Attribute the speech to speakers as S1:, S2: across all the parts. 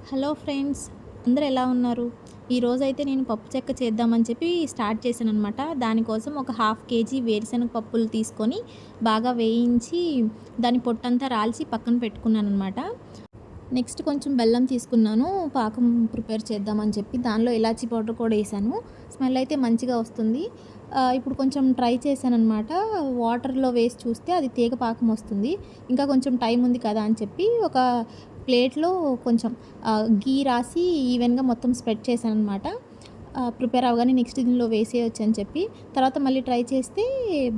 S1: Hello friends, అందరూ ఎలా ఉన్నారు? ఈరోజైతే నేను పప్పు చెక్క చేద్దామని చెప్పి స్టార్ట్ చేశాననమాట. దానికోసం ఒక హాఫ్ కేజీ వేరుశనగ పప్పులు తీసుకొని బాగా వేయించి దాని పొట్టంతా రాల్చి పక్కన పెట్టుకున్నాననమాట. నెక్స్ట్ కొంచెం బెల్లం తీసుకున్నాను. పాకం ప్రిపేర్ చేద్దామని చెప్పి దానిలో ఇలాచీ పౌడర్ కూడా ఏసాను. స్మెల్ అయితే మంచిగా వస్తుంది. ఇప్పుడు కొంచెం ట్రై చేశాననమాట. వాటర్‌లో వేసి చూస్తే అది తీగ పాకం వస్తుంది. ఇంకా కొంచెం టైం ఉంది కదా అని చెప్పి ఒక ప్లేట్‌లో కొంచెం ఘీ రాసి ఈవెన్‌గా మొత్తం స్ప్రెడ్ చేశాననమాట. ప్రిపేర్ అవ్వగానే నెక్స్ట్ దీనిలో వేసేయొచ్చని చెప్పి. తర్వాత మళ్ళీ ట్రై చేస్తే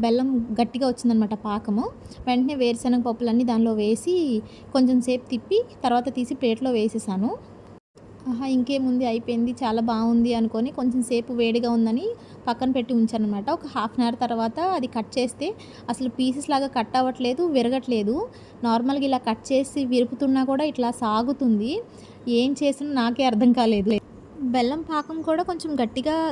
S1: బెల్లం గట్టిగా వచ్చిందనమాట పాకము. వెంటనే వేరుశనగ పప్పులన్నీ దానిలో వేసి కొంచెం సేపు తిప్పి తర్వాత తీసి ప్లేట్‌లో వేసేసాను. ఆహా! ఇంకేముంది అయిపోయింది. చాలా బావుంది అనుకోని కొంచెం సేపు వేడిగా ఉందని పక్కన పెట్టి ఉంచాననమాట. ఒక హాఫ్ అన్ అవర్ తర్వాత అది కట్ చేస్తే అసలు పీసెస్ లాగా కట్ అవ్వట్లేదు, విరగట్లేదు. నార్మల్‌గా ఇలా కట్ చేసి విరుపుతున్నా కూడా ఇట్లా సాగుతుంది. ఏం చేసానో నాకే అర్థం కాలేదు. బెల్లం పాకం కూడా కొంచెం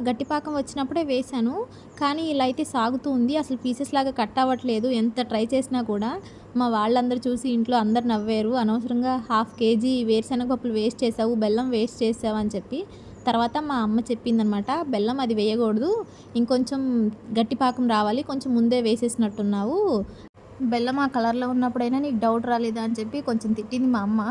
S1: గట్టి పాకం వచ్చినప్పుడే వేశాను. కానీ ఇలా అయితే సాగుతూ ఉంది. అసలు పీసెస్ లాగా కట్ అవ్వట్లేదు. ఎంత ట్రై చేసినా కూడా. మా వాళ్ళందరూ చూసి ఇంట్లో అందరూ నవ్వారు. అనవసరంగా హాఫ్ కేజీ వేరుశనగ పప్పులు వేస్ట్ చేసావు, బెల్లం వేస్ట్ చేసావు అని చెప్పి. తర్వాత మా అమ్మ చెప్పిందనమాట, బెల్లం అది వేయకూడదు. ఇంకొంచెం గట్టి పాకం రావాలి. కొంచెం ముందే వేసేసినట్టున్నావు. బెల్లం ఆ కలర్‌లో ఉన్నప్పుడైనా నీకు డౌట్ రాలేదా అని చెప్పి కొంచెం తిట్టింది మా అమ్మ.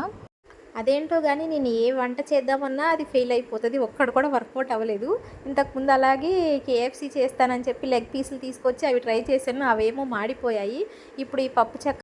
S1: అదేంటో గానీ నేను ఏ వంట చేద్దామన్నా అది ఫెయిల్ అయిపోతది. ఒక్కటి కూడా వర్కౌట్ అవ్వలేదు. ఇంతకుముందు అలాగే కేఎఫ్‌సీ చేస్తానని చెప్పి లెగ్ పీసులు తీసుకొచ్చి అవి ట్రై చేశాను. అవేమో మాడిపోయాయి. ఇప్పుడు ఈ పప్పు చెక్క